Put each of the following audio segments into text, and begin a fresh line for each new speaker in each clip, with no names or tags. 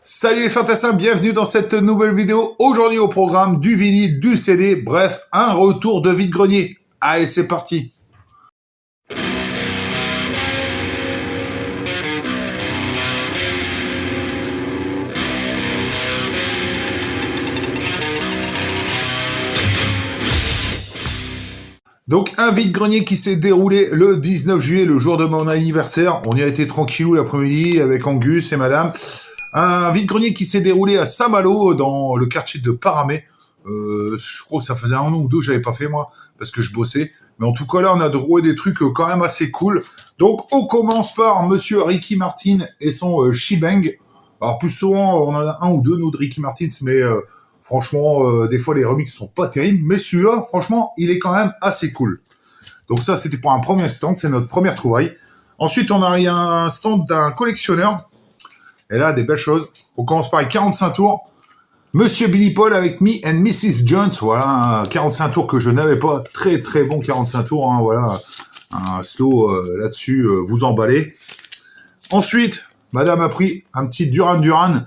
Salut les fantassins, bienvenue dans cette nouvelle vidéo. Aujourd'hui au programme du vinyle, du CD, bref, un retour de vide-grenier. Allez, c'est parti. Donc un vide-grenier qui s'est déroulé le 19 juillet, le jour de mon anniversaire. On y a été tranquillou l'après-midi avec Angus et madame. Un vide-grenier qui s'est déroulé à Saint-Malo, dans le quartier de Paramé. Je crois que ça faisait un an ou deux que j'avais pas fait, moi, parce que je bossais. Mais en tout cas, là, on a trouvé des trucs quand même assez cool. Donc, on commence par Monsieur Ricky Martin et son Shebang. Alors, plus souvent, on en a un ou deux, nous, de Ricky Martin, mais franchement, des fois, les remixes sont pas terribles. Mais celui-là, franchement, il est quand même assez cool. Donc ça, c'était pour un premier stand, c'est notre première trouvaille. Ensuite, on a un stand d'un collectionneur. Et là, des belles choses. On commence par les 45 tours. Monsieur Billy Paul avec Me and Mrs. Jones. Voilà, 45 tours que je n'avais pas. Très, très bon 45 tours. Hein, voilà, un slow là-dessus, vous emballez. Ensuite, madame a pris un petit Duran Duran.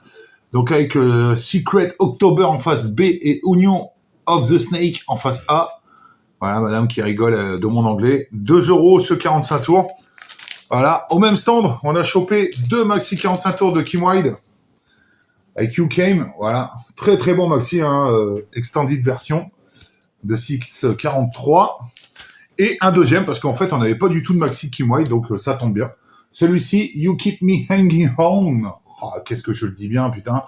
Donc avec Secret October en face B et Union of the Snake en face A. Voilà, madame qui rigole de mon anglais. 2 € ce 45 tours. Voilà, au même stand, on a chopé 2 maxi 45 tours de Kim Wilde avec You Came, voilà, très très bon maxi, hein, extended version de 643 et un deuxième parce qu'en fait on n'avait pas du tout de maxi Kim Wilde, donc ça tombe bien. Celui-ci, You Keep Me Hanging On, oh, qu'est-ce que je le dis bien, putain.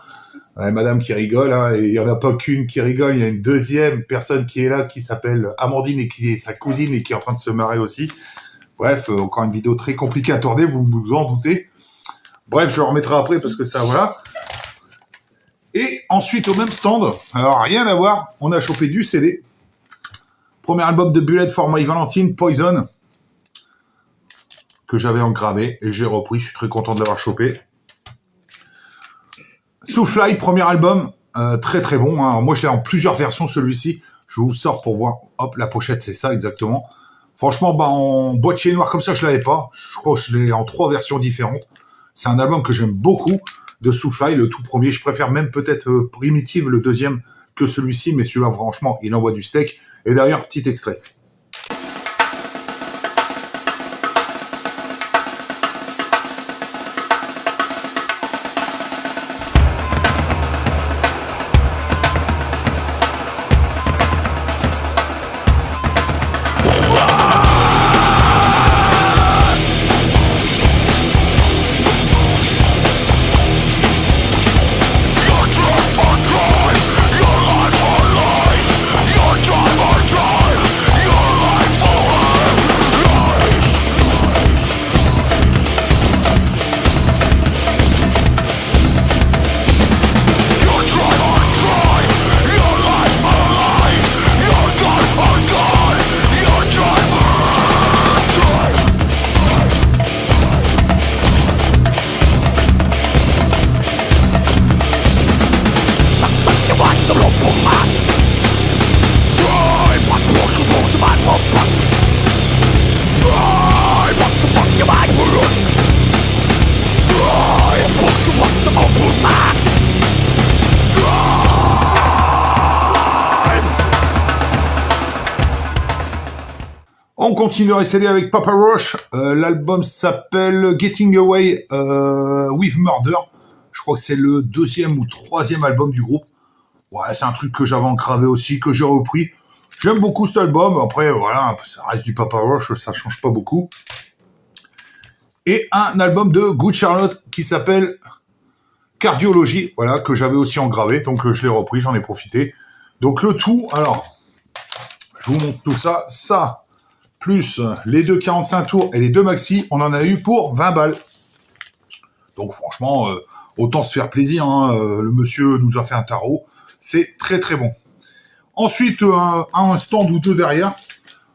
Ouais, madame qui rigole, hein, et il n'y en a pas qu'une qui rigole, il y a une deuxième personne qui est là qui s'appelle Amandine et qui est sa cousine et qui est en train de se marrer aussi. Bref, encore une vidéo très compliquée à tourner, vous vous en doutez. Bref, je le remettrai après parce que ça, voilà. Et ensuite, au même stand, alors rien à voir, on a chopé du CD. Premier album de Bullet for My Valentine, Poison, que j'avais engravé et j'ai repris, je suis très content de l'avoir chopé. Soulfly, premier album, très très bon. Hein. Moi, je l'ai en plusieurs versions, celui-ci. Je vous sors pour voir. Hop, la pochette, c'est ça exactement. Franchement, bah, en boîtier noir comme ça, je l'avais pas. Je crois que je l'ai en 3 versions différentes. C'est un album que j'aime beaucoup de Soulfly, le tout premier. Je préfère même peut-être Primitive, le deuxième, que celui-ci. Mais celui-là, franchement, il envoie du steak. Et d'ailleurs, petit extrait. On continue à CD avec Papa Roach. L'album s'appelle Getting Away with Murder. Je crois que c'est le 2e ou 3e album du groupe. Ouais, c'est un truc que j'avais engravé aussi, que j'ai repris. J'aime beaucoup cet album. Après, voilà, ça reste du Papa Roach, ça change pas beaucoup. Et un album de Good Charlotte qui s'appelle Cardiologie, voilà, que j'avais aussi engravé. Donc, je l'ai repris, j'en ai profité. Donc, le tout, alors, je vous montre tout ça. Ça, plus les 2 45 tours et les 2 maxi, on en a eu pour 20 balles. Donc franchement, autant se faire plaisir. Hein. Le monsieur nous a fait un tarot. C'est très très bon. Ensuite, un stand ou deux derrière,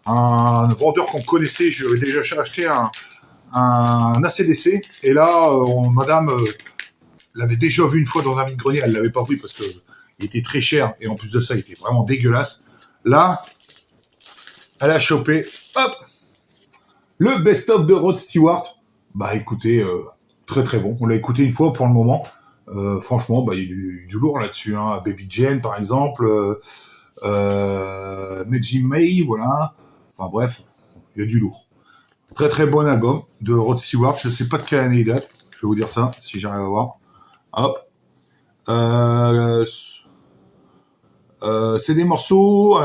un vendeur qu'on connaissait, je lui ai déjà acheté un ACDC. Et là, madame l'avait déjà vu une fois dans un vide-grenier. Elle l'avait pas pris parce qu'il était très cher. Et en plus de ça, il était vraiment dégueulasse. Là, elle a chopé, hop, le best-of de Rod Stewart. Bah écoutez, très très bon. On l'a écouté une fois pour le moment. Franchement, bah, il y a du lourd là-dessus. Hein. Baby Jane, par exemple, Meiji May, voilà. Enfin bref, il y a du lourd. Très très bon album de Rod Stewart. Je sais pas de quelle année il date. Je vais vous dire ça, si j'arrive à voir. Hop. C'est des morceaux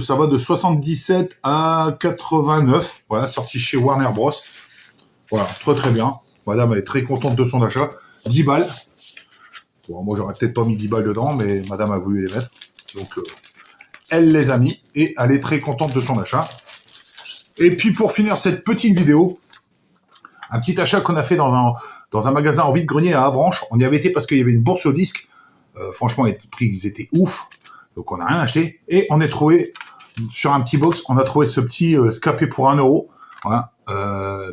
ça va de 77 à 89. Voilà, sorti chez Warner Bros. Voilà, très très bien. Madame, elle est très contente de son achat. 10 balles. Bon, moi, j'aurais peut-être pas mis 10 balles dedans, mais madame a voulu les mettre. Donc, elle les a mis et elle est très contente de son achat. Et puis, pour finir cette petite vidéo, un petit achat qu'on a fait dans un magasin en vide-grenier à Avranches. On y avait été parce qu'il y avait une bourse au disque. Franchement, les prix, ils étaient ouf. Donc, on n'a rien acheté. Et on est trouvé, sur un petit box, on a trouvé ce petit scapé pour 1 €. Voilà.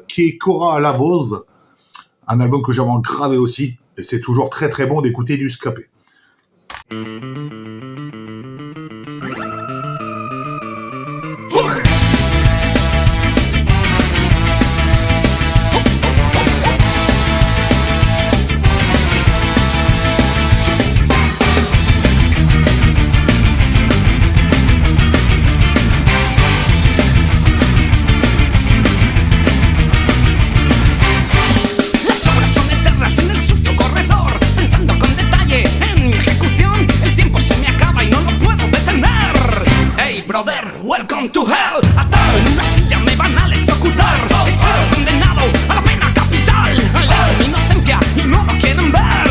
Qui est Cora Lavose. Un album que j'avais gravé aussi. Et c'est toujours très très bon d'écouter du scapé.
Welcome to hell. Atado en una silla me van a electrocutar. He sido condenado a la pena capital. Mi inocencia y no lo quieren ver.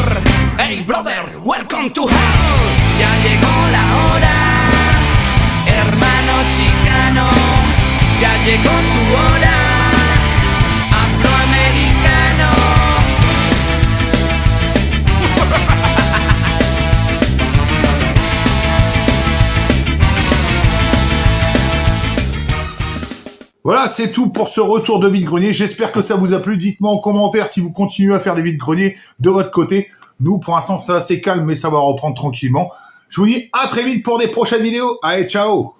Hey brother, welcome to hell.
Ya llegó la hora, hermano chicano. Ya llegó tu hora, afroamericano.
Voilà, c'est tout pour ce retour de vide-grenier. J'espère que ça vous a plu. Dites-moi en commentaire si vous continuez à faire des vide-greniers de votre côté. Nous, pour l'instant, c'est assez calme, mais ça va reprendre tranquillement. Je vous dis à très vite pour des prochaines vidéos. Allez, ciao!